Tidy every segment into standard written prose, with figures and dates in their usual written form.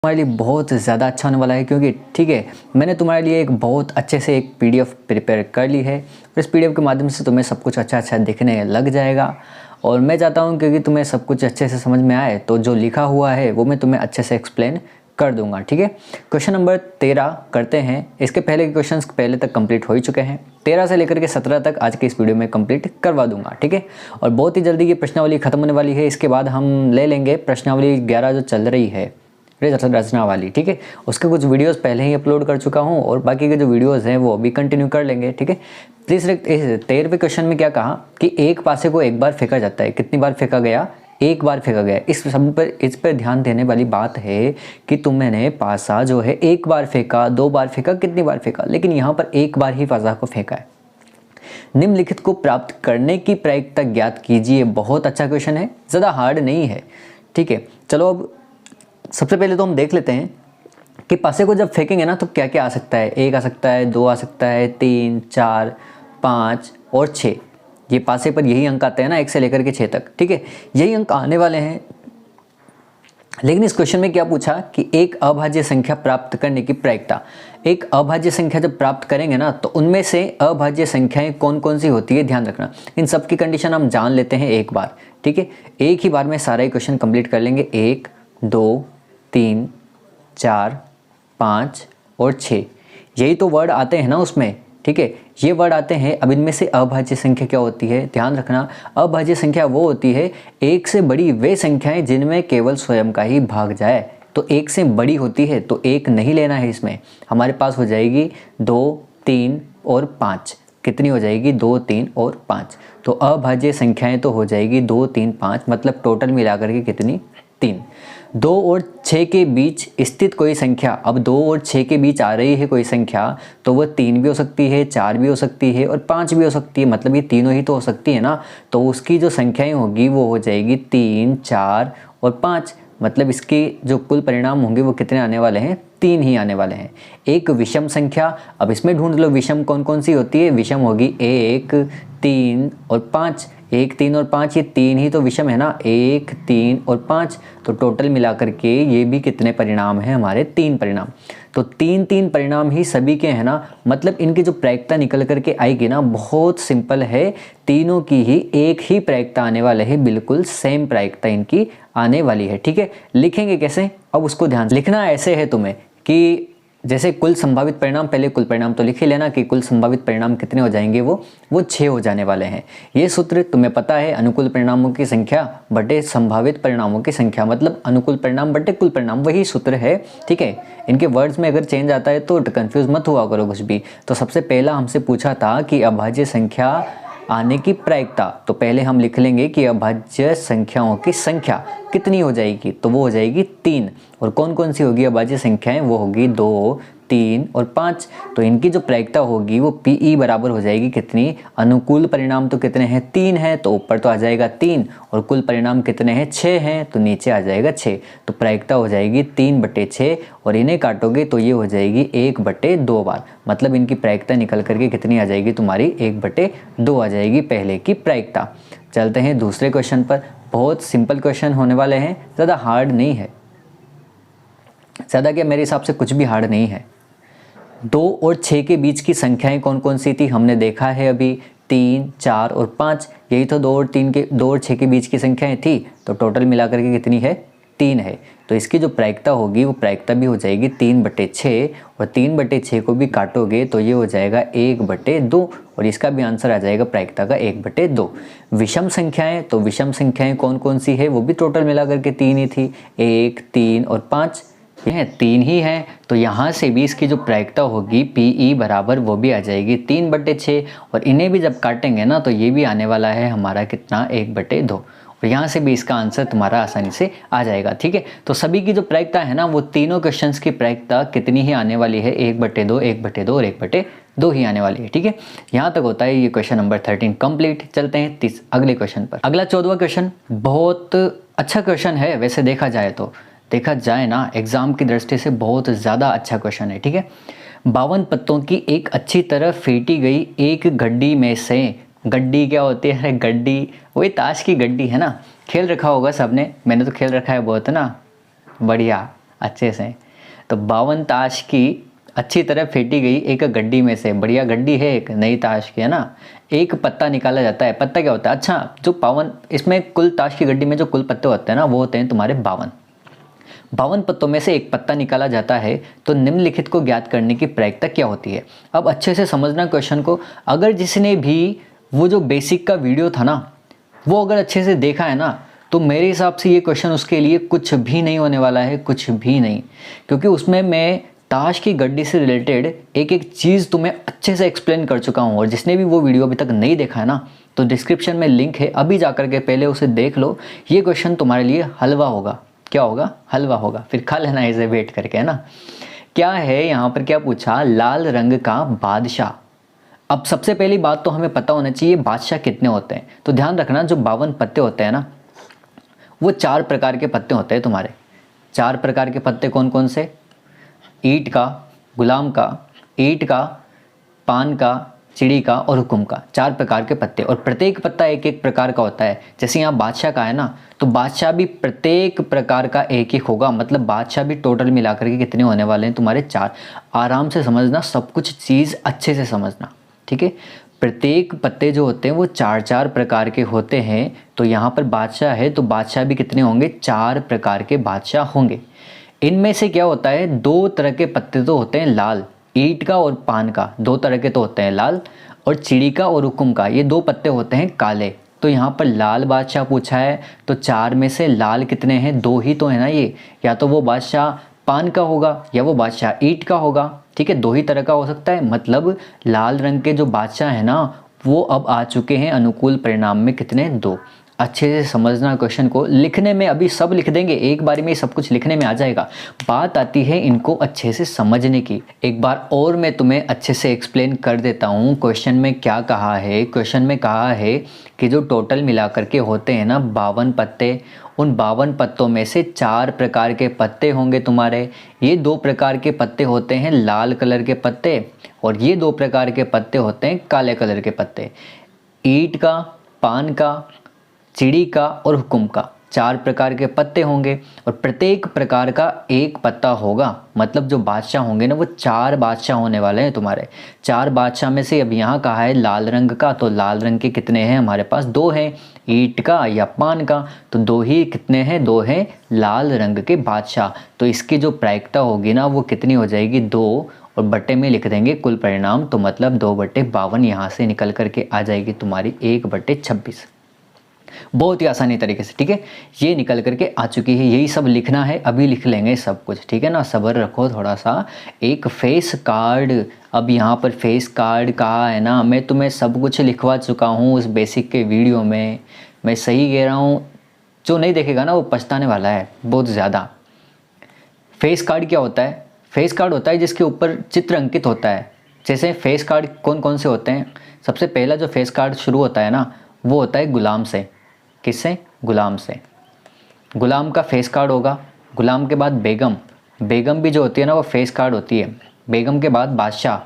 तुम्हारे लिए बहुत ज़्यादा अच्छा होने वाला है, क्योंकि ठीक है मैंने तुम्हारे लिए एक बहुत अच्छे से एक पीडीएफ प्रिपेयर कर ली है और इस पीडीएफ के माध्यम से तुम्हें सब कुछ अच्छा दिखने लग जाएगा। और मैं चाहता हूं क्योंकि तुम्हें सब कुछ अच्छे से समझ में आए तो जो लिखा हुआ है वो मैं तुम्हें अच्छे से एक्सप्लेन कर दूंगा। ठीक है, क्वेश्चन नंबर 13 करते हैं। इसके पहले के क्वेश्चंस पहले तक कंप्लीट हो ही चुके हैं, 13 से लेकर के 17 तक आज के इस वीडियो में कंप्लीट करवा दूंगा। ठीक है, और बहुत ही जल्दी ये प्रश्नावली खत्म होने वाली है। इसके बाद हम ले लेंगे प्रश्नावली 11 जो चल रही है रचना वाली। ठीक है, उसके कुछ वीडियोस पहले ही अपलोड कर चुका हूं और बाकी के जो वीडियोस हैं वो अभी कंटिन्यू कर लेंगे। ठीक है, प्लीज 13वें क्वेश्चन में क्या कहा कि एक पासे को एक बार फेंका जाता है। कितनी बार फेंका गया? एक बार फेंका गया। इस पर ध्यान देने वाली बात है कि तुमने पासा जो है एक बार फेंका, 2 बार फेंका, कितनी बार फेंका, लेकिन यहाँ पर एक बार ही पासा को फेंका है। निम्नलिखित को प्राप्त करने की प्रायिकता ज्ञात कीजिए। बहुत अच्छा क्वेश्चन है, ज़्यादा हार्ड नहीं है। ठीक है, चलो अब सबसे पहले तो हम देख लेते हैं कि पासे को जब फेंकेंगे ना तो क्या क्या आ सकता है। 1 आ सकता है, 2 आ सकता है, 3, 4, 5 और 6। ये पासे पर यही अंक आते हैं ना, 1 से लेकर के 6 तक। ठीक है, यही अंक आने वाले हैं। लेकिन इस क्वेश्चन में क्या पूछा कि एक अभाज्य संख्या प्राप्त करने की प्रायिकता। एक अभाज्य संख्या जब प्राप्त करेंगे ना तो उनमें से अभाज्य संख्याएं कौन कौन सी होती है, ध्यान रखना। इन सब की कंडीशन हम जान लेते हैं एक बार। ठीक है, एक ही बार में सारा ही क्वेश्चन कंप्लीट कर लेंगे। 1, 2, 3, 4, 5 और 6, यही तो वर्ड आते हैं ना उसमें। ठीक है, ये वर्ड आते हैं। अब इनमें से अभाज्य संख्या क्या होती है, ध्यान रखना। अभाज्य संख्या वो होती है एक से बड़ी वे संख्याएं जिनमें केवल स्वयं का ही भाग जाए। तो एक से बड़ी होती है तो एक नहीं लेना है। इसमें हमारे पास हो जाएगी 2, 3 और 5। कितनी हो जाएगी? 2, 3 और 5। तो अभाज्य संख्याएं तो हो जाएगी 2, 3, 5, मतलब टोटल मिलाकर के कितनी? 3। 2 और 6 के बीच स्थित कोई संख्या, अब 2 और 6 के बीच आ रही है कोई संख्या तो वो 3 भी हो सकती है, 4 भी हो सकती है और 5 भी हो सकती है। मतलब ये तीनों ही तो हो सकती है ना। तो उसकी जो संख्याएं होगी वो हो जाएगी 3, 4 और 5। मतलब इसके जो कुल परिणाम होंगे वो कितने आने वाले हैं? 3 ही आने वाले हैं। एक विषम संख्या, अब इसमें ढूंढ लो विषम कौन कौन सी होती है। विषम होगी 1, 3 और 5। 1, 3 और 5, ये 3 ही तो विषम है ना। 1, 3 और 5, तो टोटल मिलाकर के ये भी कितने परिणाम हैं हमारे? 3 परिणाम। तो 3 परिणाम ही सभी के हैं ना। मतलब इनकी जो प्रायिकता निकल करके आएगी ना, बहुत सिंपल है। तीनों की ही एक ही प्रायिकता आने वाले है, बिल्कुल सेम प्रायिकता इनकी आने वाली है। ठीक है, लिखेंगे कैसे? अब उसको ध्यान से लिखना ऐसे है तुम्हें कि जैसे कुल संभावित परिणाम, पहले कुल परिणाम तो लिख ही लेना कि कुल संभावित परिणाम कितने हो जाएंगे, वो 6 हो जाने वाले हैं। ये सूत्र तुम्हें पता है, अनुकूल परिणामों की संख्या बटे संभावित परिणामों की संख्या, मतलब अनुकूल परिणाम बटे कुल परिणाम, वही सूत्र है। ठीक है, इनके वर्ड्स में अगर चेंज आता है तो कंफ्यूज मत हुआ करो कुछ भी। तो सबसे पहला हमसे पूछा था कि अभाज्य संख्या आने की प्रायिकता, तो पहले हम लिख लेंगे कि अभाज्य संख्याओं की संख्या कितनी हो जाएगी, तो वो हो जाएगी 3। और कौन कौन सी होगी अभाज्य संख्याएं? वो होगी 2, 3 और 5। तो इनकी जो प्रायिकता होगी वो PE बराबर हो जाएगी कितनी? अनुकूल परिणाम तो कितने हैं? 3 हैं, तो ऊपर तो आ जाएगा 3, और कुल परिणाम कितने हैं? 6 हैं, तो नीचे आ जाएगा 6। तो प्रायिकता हो जाएगी 3/6, और इन्हें काटोगे तो ये हो जाएगी 1/2 बार। मतलब इनकी प्रायिकता निकल करके कितनी आ जाएगी तुम्हारी? 1/2 आ जाएगी पहले की प्रायिकता। चलते हैं दूसरे क्वेश्चन पर। बहुत सिंपल क्वेश्चन होने वाले हैं, ज़्यादा हार्ड नहीं है। ज़्यादा क्या, मेरे हिसाब से कुछ भी हार्ड नहीं है। 2 और 6 के बीच की संख्याएं कौन कौन सी थी हमने देखा है अभी। 3, 4 और 5, यही तो 2 और 6 के बीच की संख्याएं थी। तो टोटल मिलाकर के कितनी है? 3 है। तो इसकी जो प्रायिकता होगी वो प्रायिकता भी हो जाएगी 3/6, और 3/6 को भी काटोगे तो ये हो जाएगा 1/2, और इसका भी आंसर आ जाएगा प्रायिकता का 1/2। विषम संख्याएं, तो विषम संख्याएं कौन कौन सी है? वो भी टोटल मिलाकर के 3 ही थी। 1, 3 और 5, ये 3 ही हैं। तो यहाँ से भी इसकी जो प्रायिकता होगी PE बराबर वो भी आ जाएगी 3/6, और इन्हें भी जब काटेंगे ना तो ये भी आने वाला है हमारा कितना? 1/2, और यहाँ से भी इसका आंसर तुम्हारा आसानी से आ जाएगा। ठीक है, तो सभी की जो प्रायिकता है ना वो तीनों क्वेश्चंस की प्रायिकता कितनी ही आने वाली है? 1/2, 1/2 और 1/2 ही आने वाली है। ठीक है, यहाँ तक होता है ये क्वेश्चन नंबर 13 कंप्लीट। चलते हैं अगले क्वेश्चन पर। अगला 14वां क्वेश्चन बहुत अच्छा क्वेश्चन है वैसे देखा जाए ना, एग्जाम की दृष्टि से बहुत ज़्यादा अच्छा क्वेश्चन है। ठीक है, 52 पत्तों की एक अच्छी तरह फेंटी गई एक गड्डी में से, गड्डी क्या होती है? गड्डी वही ताश की गड्डी है ना, खेल रखा होगा सबने, मैंने तो खेल रखा है बहुत ना, बढ़िया। अच्छे से। तो 52 ताश की अच्छी तरह फेंटी गई एक गड्डी में से, बढ़िया गड्डी है एक नई ताश की, है ना, एक पत्ता निकाला जाता है। पत्ता क्या होता है? अच्छा, जो 52, इसमें कुल ताश की गड्डी में जो कुल पत्ते होते हैं ना, वो होते हैं तुम्हारे 52 पत्तों में से एक पत्ता निकाला जाता है। तो निम्नलिखित को ज्ञात करने की प्रायिकता क्या होती है? अब अच्छे से समझना क्वेश्चन को। अगर जिसने भी वो जो बेसिक का वीडियो था ना, वो अगर अच्छे से देखा है ना, तो मेरे हिसाब से ये क्वेश्चन उसके लिए कुछ भी नहीं होने वाला है, कुछ भी नहीं। क्योंकि उसमें मैं ताश की गड्डी से रिलेटेड एक एक चीज़ तुम्हें अच्छे से एक्सप्लेन कर चुका हूँ। और जिसने भी वो वीडियो अभी तक नहीं देखा है ना, तो डिस्क्रिप्शन में लिंक है, अभी जा कर के पहले उसे देख लो। ये क्वेश्चन तुम्हारे लिए हलवा होगा। क्या होगा? हलवा होगा। फिर खा लेना इसे वेट करके, है ना। क्या है यहाँ पर, क्या पूछा? लाल रंग का बादशाह। अब सबसे पहली बात तो हमें पता होना चाहिए बादशाह कितने होते हैं। तो ध्यान रखना, जो 52 पत्ते होते हैं ना, वो 4 प्रकार के पत्ते होते हैं तुम्हारे। 4 प्रकार के पत्ते कौन कौन से? ईंट का, गुलाम का, ईंट का, पान का, चिड़ी का और हुक्म का। 4 प्रकार के पत्ते, और प्रत्येक पत्ता एक एक प्रकार का होता है। जैसे यहाँ बादशाह का है ना, तो बादशाह भी प्रत्येक प्रकार का एक एक होगा। मतलब बादशाह भी टोटल मिलाकर के कितने होने वाले हैं तुम्हारे? 4। आराम से समझना, सब कुछ चीज़ अच्छे से समझना, ठीक है। प्रत्येक पत्ते जो होते हैं वो 4-4 प्रकार के होते हैं। तो यहाँ पर बादशाह है, तो बादशाह भी कितने होंगे? 4 प्रकार के बादशाह होंगे। इनमें से क्या होता है, 2 तरह के पत्ते तो होते हैं लाल, ईंट का और पान का, 2 तरह के तो होते हैं लाल। और चिड़ी का और हुक्म का, ये 2 पत्ते होते हैं काले। तो यहाँ पर लाल बादशाह पूछा है, तो 4 में से लाल कितने हैं? 2 ही तो है ना ये। या तो वो बादशाह पान का होगा या वो बादशाह ईंट का होगा, ठीक है। 2 ही तरह का हो सकता है। मतलब लाल रंग के जो बादशाह है ना, वो अब आ चुके हैं अनुकूल परिणाम में, कितने? 2। अच्छे से समझना क्वेश्चन को। लिखने में अभी सब लिख देंगे, एक बार में सब कुछ लिखने में आ जाएगा। बात आती है इनको अच्छे से समझने की। एक बार और मैं तुम्हें अच्छे से एक्सप्लेन कर देता हूँ। क्वेश्चन में क्या कहा है? क्वेश्चन में कहा है कि जो टोटल मिलाकर के होते हैं ना 52 पत्ते, उन 52 पत्तों में से 4 प्रकार के पत्ते होंगे तुम्हारे। ये 2 प्रकार के पत्ते होते हैं लाल कलर के पत्ते, और ये 2 प्रकार के पत्ते होते हैं काले कलर के पत्ते। ईंट का, पान का, चिड़ी का और हुक्म का 4 प्रकार के पत्ते होंगे, और प्रत्येक प्रकार का एक पत्ता होगा। मतलब जो बादशाह होंगे ना, वो 4 बादशाह होने वाले हैं तुम्हारे। 4 बादशाह में से अब यहाँ कहा है लाल रंग का, तो लाल रंग के कितने हैं हमारे पास? 2 हैं। ईंट का या पान का, तो 2 ही कितने हैं? 2 हैं लाल रंग के बादशाह। तो इसकी जो प्रायिकता होगी ना, वो कितनी हो जाएगी? 2, और बट्टे में लिख देंगे कुल परिणाम। तो मतलब 2/52 यहाँ से निकल करके आ जाएगी तुम्हारी 1/26। बहुत ही आसानी तरीके से, ठीक है। ये निकल करके आ चुकी है। यही सब लिखना है, अभी लिख लेंगे सब कुछ, ठीक है ना। सब्र रखो थोड़ा सा। एक फेस कार्ड, अब यहाँ पर फेस कार्ड कहा है ना, मैं तुम्हें सब कुछ लिखवा चुका हूँ उस बेसिक के वीडियो में। मैं सही कह रहा हूँ, जो नहीं देखेगा ना वो पछताने वाला है बहुत ज़्यादा। फेस कार्ड क्या होता है? फेस कार्ड होता है जिसके ऊपर चित्र अंकित होता है। जैसे फेस कार्ड कौन कौन से होते हैं? सबसे पहला जो फेस कार्ड शुरू होता है ना, वो होता है गुलाम से। किससे? गुलाम से। गुलाम का फेस कार्ड होगा। गुलाम के बाद बेगम, बेगम भी जो होती है ना वो फेस कार्ड होती है। बेगम के बाद बादशाह,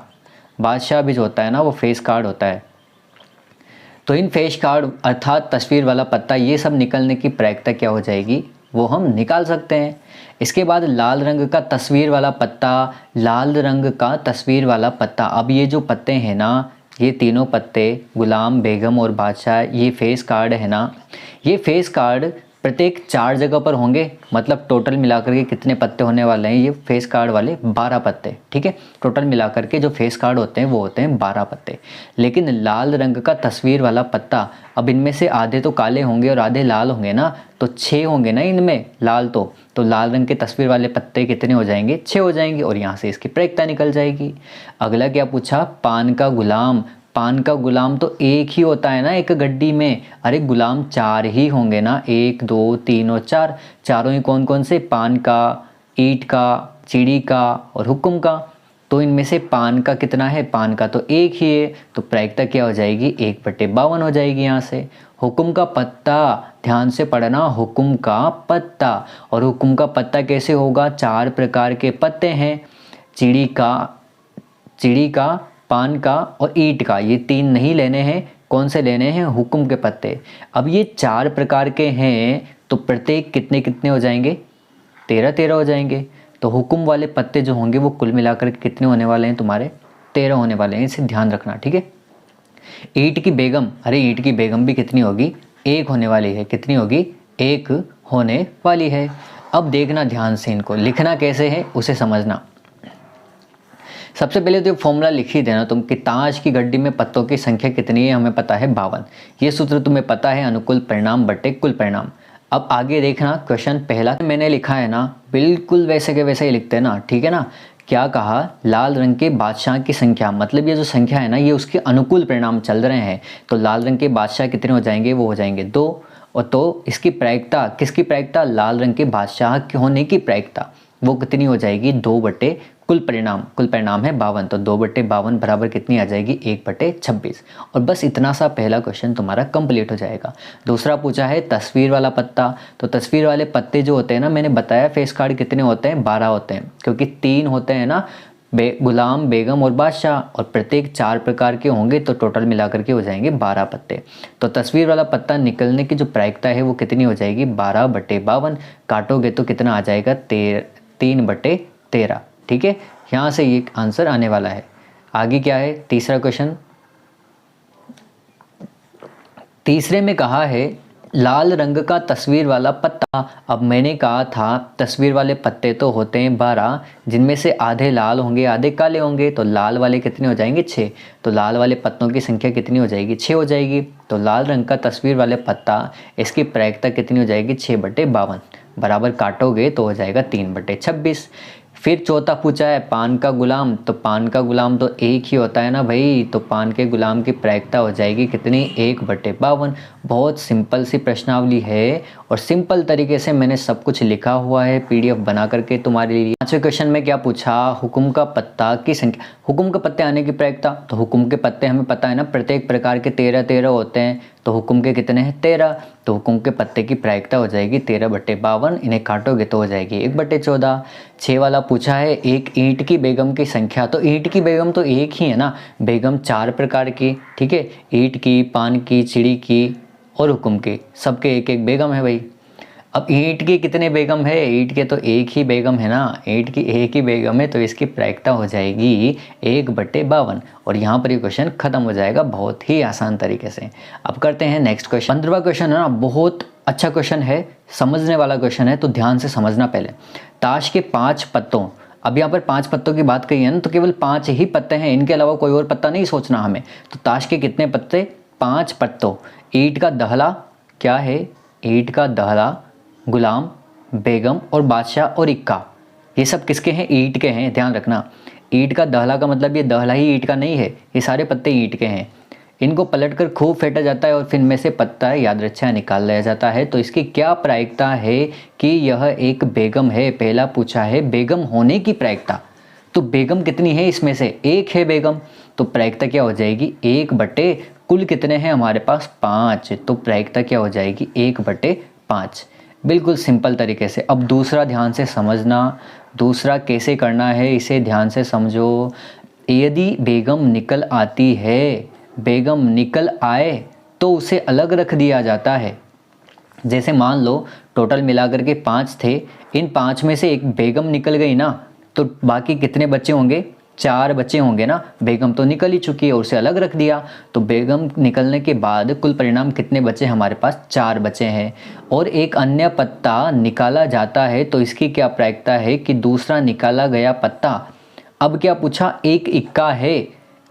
बादशाह भी जो होता है ना वो फेस कार्ड होता है। तो इन फेस कार्ड अर्थात तस्वीर वाला पत्ता, ये सब निकलने की प्रायिकता क्या हो जाएगी, वो हम निकाल सकते हैं। इसके बाद लाल रंग का तस्वीर वाला पत्ता, लाल रंग का तस्वीर वाला पत्ता। अब ये जो पत्ते हैं ना, ये तीनों पत्ते गुलाम, बेगम और बादशाह, ये फेस कार्ड है ना, ये फेस कार्ड प्रत्येक 4 जगह पर होंगे। मतलब टोटल मिलाकर के कितने पत्ते होने वाले हैं ये फेस कार्ड वाले? 12 पत्ते, ठीक है। टोटल मिलाकर के जो फेस कार्ड होते हैं वो होते हैं 12 पत्ते। लेकिन लाल रंग का तस्वीर वाला पत्ता, अब इनमें से आधे तो काले होंगे और आधे लाल होंगे ना, तो 6 होंगे ना इनमें लाल। तो लाल रंग के तस्वीर वाले पत्ते कितने हो जाएंगे? 6 हो जाएंगे, और यहाँ से इसकी प्रायिकता निकल जाएगी। अगला क्या पूछा? पान का गुलाम। पान का गुलाम तो एक ही होता है ना एक गड्डी में। अरे गुलाम 4 ही होंगे ना, 1 2 3 और 4। चारों ही कौन कौन से? पान का, ईंट का, चिड़ी का और हुक्म का। तो इनमें से पान का कितना है? पान का तो एक ही है, तो प्रायिकता क्या हो जाएगी? 1/52 हो जाएगी यहाँ से। हुक्म का पत्ता, ध्यान से पढ़ना, हुक्म का पत्ता। और हुक्म का पत्ता कैसे होगा? 4 प्रकार के पत्ते हैं, चिड़ी का, पान का और ईंट का। ये 3 नहीं लेने हैं, कौन से लेने हैं? हुक्म के पत्ते। अब ये 4 प्रकार के हैं, तो प्रत्येक कितने कितने हो जाएंगे? 13-13 हो जाएंगे। तो हुक्म वाले पत्ते जो होंगे वो कुल मिलाकर कितने होने वाले हैं तुम्हारे, 13 होने वाले हैं, इसे ध्यान रखना, ठीक है। ईंट की बेगम, अरे ईंट की बेगम भी कितनी होगी, एक होने वाली है, कितनी होगी, एक होने वाली है। अब देखना ध्यान से, इनको लिखना कैसे है उसे समझना। सबसे पहले तो ये फॉर्मूला लिख ही देना तुम कि ताश की गड्डी में पत्तों की संख्या कितनी है, हमें पता है 52। ये सूत्र तुम्हें पता है, अनुकूल परिणाम बटे कुल परिणाम। अब आगे देखना, क्वेश्चन पहला मैंने लिखा है ना, बिल्कुल वैसे के वैसे ही लिखते हैं ना, ठीक है ना। क्या कहा, लाल रंग के बादशाह की संख्या, मतलब ये जो संख्या है ना ये उसके अनुकूल परिणाम चल रहे हैं, तो लाल रंग के बादशाह कितने हो जाएंगे, वो हो जाएंगे 2। और तो इसकी प्रायिकता, किसकी प्रायिकता, लाल रंग के बादशाह के होने की प्रायिकता, वो कितनी हो जाएगी, 2 बटे कुल परिणाम, कुल परिणाम है 52, तो 2 बटे 52 बराबर कितनी आ जाएगी, 1 बटे 26। और बस इतना सा पहला क्वेश्चन तुम्हारा कंप्लीट हो जाएगा। दूसरा पूछा है तस्वीर वाला पत्ता, तो तस्वीर वाले पत्ते जो होते हैं ना, मैंने बताया फेस कार्ड कितने होते हैं, 12 होते हैं, क्योंकि 3 होते हैं ना, गुलाम, बेगम और बादशाह, और प्रत्येक 4 प्रकार के होंगे, तो टोटल मिलाकर के हो जाएंगे 12 पत्ते। तो तस्वीर वाला पत्ता निकलने की जो प्रायिकता है वो कितनी हो जाएगी, 12 बटे 52। काटोगे तो कितना आ जाएगा, 3 बटे 13, ठीक है। यहाँ से ये आंसर आने वाला है। आगे क्या है, तीसरा क्वेश्चन। तीसरे में कहा है लाल रंग का तस्वीर वाला पत्ता। अब मैंने कहा था तस्वीर वाले पत्ते तो होते हैं 12, जिनमें से आधे लाल होंगे आधे काले होंगे, तो लाल वाले कितने हो जाएंगे, 6। तो लाल वाले पत्तों की संख्या कितनी हो जाएगी, 6 हो जाएगी। तो लाल रंग का तस्वीर वाले पत्ता, इसकी प्रायिकता कितनी हो जाएगी, 6 बटे 52, बराबर काटोगे तो हो जाएगा 3 बटे 26। फिर चौथा पूछा है पान का गुलाम, तो पान का गुलाम तो एक ही होता है ना भाई, तो पान के गुलाम की प्रायिकता हो जाएगी कितनी, 1 बटे 52। बहुत सिंपल सी प्रश्नावली है और सिंपल तरीके से मैंने सब कुछ लिखा हुआ है पीडीएफ बना करके तुम्हारे लिए। पांचवें क्वेश्चन में क्या पूछा, हुक्म का पत्ता की संख्या, हुक्म के पत्ते आने की प्रायिकता, तो हुक्म के पत्ते हमें पता है ना, प्रत्येक प्रकार के 13 होते हैं, तो हुक्म के कितने हैं, 13। तो हुक्म के पत्ते की प्रायिकता हो जाएगी 13 बटे 52, इन्हें काटोगे तो हो जाएगी 1 बटे 14। 6 वाला पूछा है एक ईंट की बेगम की संख्या, तो ईंट की बेगम तो एक ही है ना, बेगम 4 प्रकार की, ठीक है, ईंट की, पान की, चिड़ी की और हुक्म की, सबके एक एक बेगम है भाई। अब ईंट की कितने बेगम है, ईंट के तो एक ही बेगम है ना, ईंट की एक ही बेगम है, तो इसकी प्रायिकता हो जाएगी 1 बटे 52। और यहाँ पर ये क्वेश्चन खत्म हो जाएगा बहुत ही आसान तरीके से। अब करते हैं नेक्स्ट क्वेश्चन। 15वां क्वेश्चन है ना, बहुत अच्छा क्वेश्चन है, समझने वाला क्वेश्चन है, तो ध्यान से समझना पहले। ताश के 5 पत्तों, अब यहाँ पर 5 पत्तों की बात कही है ना, तो केवल 5 ही पत्ते हैं, इनके अलावा कोई और पत्ता नहीं सोचना हमें। तो ताश के कितने पत्ते, 5 पत्तों। ईंट का दहला क्या है, ईंट का दहला, गुलाम, बेगम और बादशाह और इक्का, ये सब किसके हैं, ईंट के हैं, ध्यान रखना। ईंट का दहला का मतलब ये दहला ही ईंट का नहीं है, ये सारे पत्ते ईंट के हैं। इनको पलटकर खूब फेंटा जाता है और फिर इनमें से पत्ता याद रक्षा निकाल लिया जाता है। तो इसकी क्या प्रायिकता है कि यह एक बेगम है, पहला पूछा है बेगम होने की प्रायिकता, तो बेगम कितनी है, इसमें से एक है बेगम, तो प्रायिकता क्या हो जाएगी, 1 बटे कुल कितने हैं हमारे पास, 5, तो प्रायिकता क्या हो जाएगी, 1 बटे 5। बिल्कुल सिंपल तरीके से। अब दूसरा ध्यान से समझना, दूसरा कैसे करना है इसे ध्यान से समझो। यदि बेगम निकल आती है, बेगम निकल आए तो उसे अलग रख दिया जाता है। जैसे मान लो टोटल मिलाकर के 5 थे, इन 5 में से एक बेगम निकल गई ना, तो बाकी कितने बच्चे होंगे, 4 बच्चे होंगे ना। बेगम तो निकल ही चुकी है और उसे अलग रख दिया, तो बेगम निकलने के बाद कुल परिणाम कितने बचे हमारे पास, 4 बचे हैं। और एक अन्य पत्ता निकाला जाता है, तो इसकी क्या प्रायिकता है कि दूसरा निकाला गया पत्ता, अब क्या पूछा, एक इक्का है,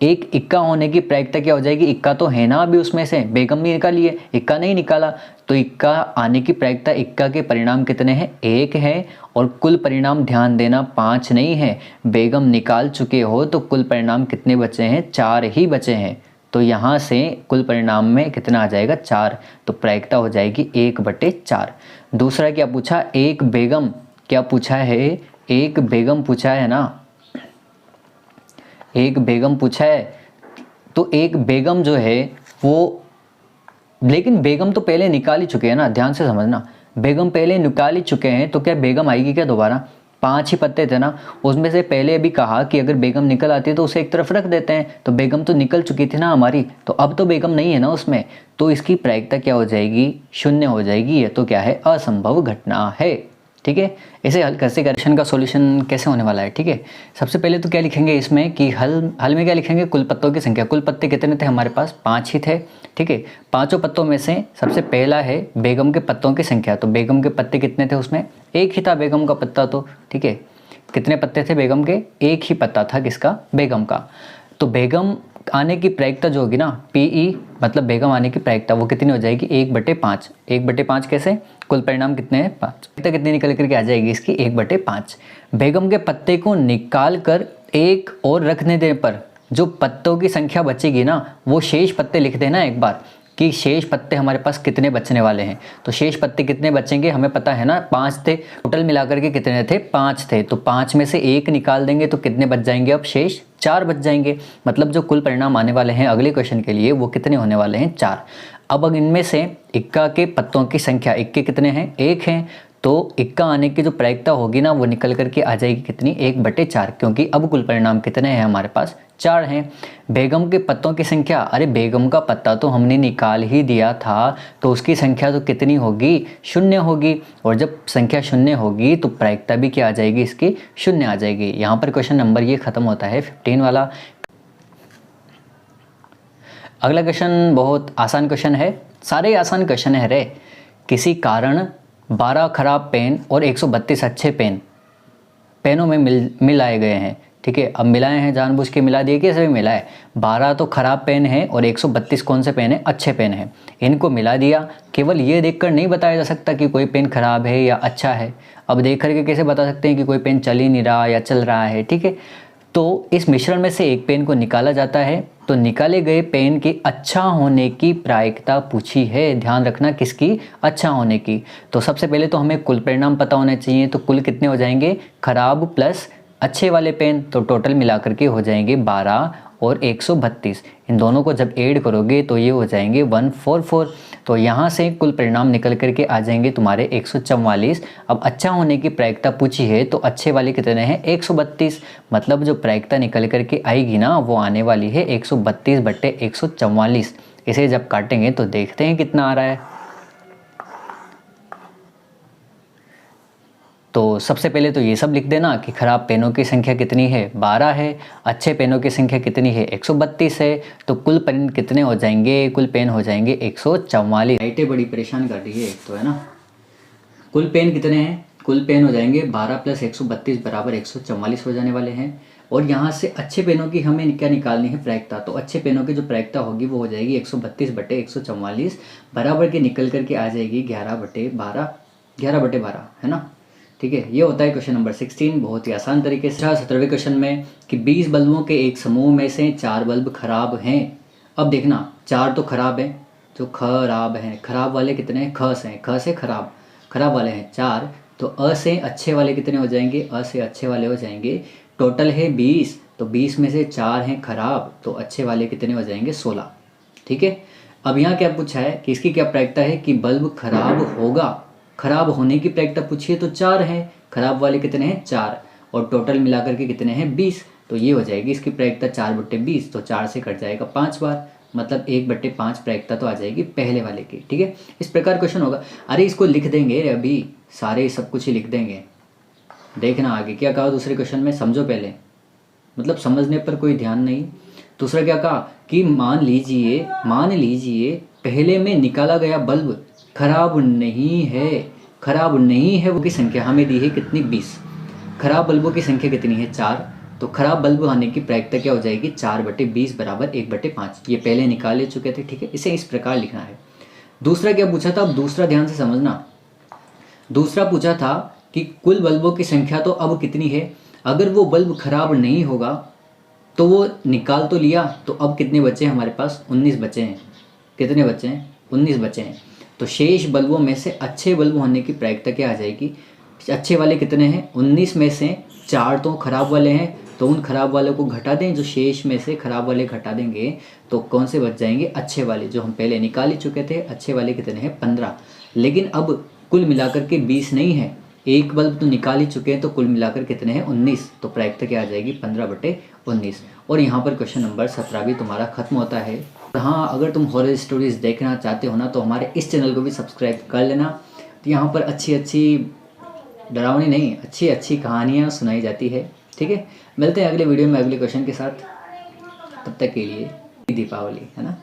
एक इक्का होने की प्रायिकता क्या हो जाएगी, इक्का तो है ना अभी उसमें से, बेगम भी निकाली है, इक्का नहीं निकाला, तो इक्का आने की प्रायिकता, इक्का के परिणाम कितने हैं, 1 है। और कुल परिणाम ध्यान देना 5 नहीं है, बेगम निकाल चुके हो तो कुल परिणाम कितने बचे हैं, 4 ही बचे हैं। तो यहाँ से कुल परिणाम में कितना आ जाएगा, 4, तो प्रायिकता हो जाएगी 1 बटे 4। दूसरा क्या पूछा, एक बेगम, क्या पूछा है, एक बेगम पूछा है ना, एक बेगम पूछा है, तो एक बेगम जो है वो, लेकिन बेगम तो पहले निकाल ही चुके हैं ना, ध्यान से समझना, बेगम पहले निकाल ही चुके हैं, तो क्या बेगम आएगी क्या दोबारा, 5 ही पत्ते थे ना, उसमें से पहले भी कहा कि अगर बेगम निकल आती है तो उसे एक तरफ रख देते हैं, तो बेगम तो निकल चुकी थी ना हमारी, तो अब तो बेगम नहीं है ना उसमें, तो इसकी प्रायिकता क्या हो जाएगी, 0 हो जाएगी। ये तो क्या है, असंभव घटना है। ठीक है। इसे हल कैसे क्वेश्चन का सॉल्यूशन कैसे होने वाला है, ठीक है। सबसे पहले तो क्या लिखेंगे इसमें कि हल में क्या लिखेंगे, कुल पत्तों की संख्या। कुल पत्ते कितने थे हमारे पास, 5 ही थे, ठीक है। पांचों पत्तों में से सबसे पहला है बेगम के पत्तों की संख्या। तो बेगम के पत्ते कितने थे, उसमें एक ही था बेगम का पत्ता, तो ठीक है। कितने पत्ते थे बेगम के, एक ही पत्ता था किसका, बेगम का। तो बेगम आने की प्रायिकता जो होगी ना, पीई मतलब बेगम आने की प्रायिकता, वो कितनी हो जाएगी, 1/5। 1/5 कैसे, कुल परिणाम कितने हैं 5, कितनी निकल करके आ जाएगी इसकी 1/5। बेगम के पत्ते को निकाल कर एक और रखने देने पर जो पत्तों की संख्या बचेगी ना, वो शेष पत्ते लिख देना एक बार कि शेष पत्ते हमारे पास कितने बचने वाले हैं। तो शेष पत्ते कितने बचेंगे हमें पता है ना, 5 थे, टोटल मिलाकर के कितने थे, 5 थे। तो 5 में से 1 निकाल देंगे तो कितने बच जाएंगे, अब शेष 4 बच जाएंगे। मतलब जो कुल परिणाम आने वाले हैं अगले क्वेश्चन के लिए वो कितने होने वाले हैं, 4। अब इनमें से इक्का के पत्तों की संख्या, इक्के कितने हैं, 1 हैं। तो इक्का आने की जो प्रायिकता होगी ना, वो निकल करके आ जाएगी कितनी, 1/4, क्योंकि अब कुल परिणाम कितने हैं हमारे पास, 4 हैं। बेगम के पत्तों की संख्या, अरे बेगम का पत्ता तो हमने निकाल ही दिया था, तो उसकी संख्या तो कितनी होगी, 0 होगी। और जब संख्या 0 होगी तो प्रायिकता भी क्या आ जाएगी, इसकी 0 आ जाएगी। यहाँ पर क्वेश्चन नंबर ये खत्म होता है 15 वाला। अगला क्वेश्चन बहुत आसान क्वेश्चन है, सारे आसान क्वेश्चन है रे। किसी कारण 12 खराब पेन और 132 अच्छे पेनों में मिलाए गए हैं, ठीक है। अब मिलाए हैं, जानबूझ के मिला दिए, कैसे भी मिला है। 12 तो खराब पेन है और 132 कौन से पेन है, अच्छे पेन है। इनको मिला दिया, केवल ये देखकर नहीं बताया जा सकता कि कोई पेन खराब है या अच्छा है। अब देख करके कैसे बता सकते हैं कि कोई पेन चल ही नहीं रहा या चल रहा है, ठीक है। तो इस मिश्रण में से एक पेन को निकाला जाता है, तो निकाले गए पेन की अच्छा होने की प्रायिकता पूछी है। ध्यान रखना किसकी, अच्छा होने की। तो सबसे पहले तो हमें कुल परिणाम पता होने चाहिए। तो कुल कितने हो जाएंगे, खराब प्लस अच्छे वाले पेन, तो टोटल मिलाकर के हो जाएंगे 12 और 132। इन दोनों को जब ऐड करोगे तो ये हो जाएंगे 144। तो यहाँ से कुल परिणाम निकल करके आ जाएंगे तुम्हारे 144। अब अच्छा होने की प्रायिकता पूछी है, तो अच्छे वाले कितने हैं, 132। मतलब जो प्रायिकता निकल करके आएगी ना, वो आने वाली है 132/144। इसे जब काटेंगे तो देखते हैं कितना आ रहा है। तो सबसे पहले तो ये सब लिख देना कि खराब पेनों की संख्या कितनी है, 12 है। अच्छे पेनों की संख्या कितनी है, 132 है। तो कुल पेन कितने हो जाएंगे, कुल पेन हो जाएंगे 144। लाइटें बड़ी परेशान कर रही है एक तो, है ना। कुल पेन कितने हैं, कुल पेन हो जाएंगे 12 + 132 = 144 हो जाने वाले हैं। और यहाँ से अच्छे पेनों की हमें क्या निकालनी है, प्रायिकता। तो अच्छे पेनों की जो प्रायिकता होगी वो हो जाएगी 132/144 बराबर के निकल करके आ जाएगी 11/12 है ना, ठीक है। ये होता है क्वेश्चन नंबर 16, बहुत ही आसान तरीके से। 17वें क्वेश्चन में कि 20 बल्बों के एक समूह में से 4 बल्ब खराब हैं। अब देखना 4 तो खराब हैं, जो खराब हैं, खराब वाले कितने हैं, ख से खराब वाले हैं 4। तो अ से अच्छे वाले कितने हो जाएंगे, अ से अच्छे वाले हो जाएंगे, टोटल है 20। तो 20 में से 4 हैं खराब, तो अच्छे वाले कितने हो जाएंगे, 16, ठीक है। अब यहाँ क्या पूछा है कि इसकी क्या प्रायिकता है कि बल्ब खराब होगा, खराब होने की प्रायिकता पूछी है, तो 4 है। खराब वाले कितने हैं, 4, और टोटल मिलाकर के कितने हैं, 20। तो ये हो जाएगी इसकी प्रायिकता 4/20। तो 4 से कट जाएगा 5 बार, मतलब 1/5 प्रायिकता तो आ जाएगी पहले वाले की, ठीक है। इस प्रकार क्वेश्चन होगा। अरे इसको लिख देंगे अभी, सारे सब कुछ ही लिख देंगे। देखना आगे क्या कहा दूसरे क्वेश्चन में, समझो पहले, मतलब समझने पर कोई ध्यान नहीं। दूसरा क्या कहा कि मान लीजिए पहले में निकाला गया बल्ब खराब नहीं है वो की संख्या हमें दी है कितनी, 20। खराब बल्बों की संख्या कितनी है, 4। तो खराब बल्ब आने की प्रायिकता क्या हो जाएगी, 4/20 बराबर 1/5। ये पहले निकाल ले चुके थे, ठीक है। इसे इस प्रकार लिखना है। दूसरा क्या पूछा था, अब दूसरा ध्यान से समझना। दूसरा पूछा था कि कुल बल्बों की संख्या तो अब कितनी है। अगर वो बल्ब खराब नहीं होगा तो वो निकाल तो लिया, तो अब कितने बचे हैं हमारे पास, 19 बचे हैं। कितने बचे हैं, 19 बचे हैं। तो शेष बल्बों में से अच्छे बल्ब होने की प्रायिकता क्या आ जाएगी, अच्छे वाले कितने हैं, 19 में से 4 तो खराब वाले हैं, तो उन खराब वालों को घटा दें, जो शेष में से खराब वाले घटा देंगे तो कौन से बच जाएंगे, अच्छे वाले, जो हम पहले निकाल ही चुके थे। अच्छे वाले कितने हैं, 15। लेकिन अब कुल मिलाकर के 20 नहीं है, एक बल्ब तो निकाल ही चुके हैं, तो कुल मिलाकर कितने हैं, 19। तो प्रायिकता क्या आ जाएगी, 15/19। और यहाँ पर क्वेश्चन नंबर 17 भी तुम्हारा खत्म होता है। हाँ, अगर तुम हॉरर स्टोरीज देखना चाहते हो ना, तो हमारे इस चैनल को भी सब्सक्राइब कर लेना। तो यहाँ पर अच्छी डरावनी नहीं, अच्छी अच्छी कहानियाँ सुनाई जाती है। ठीक है, मिलते हैं अगले वीडियो में अगले क्वेश्चन के साथ। तब तक के लिए दीपावली, है ना।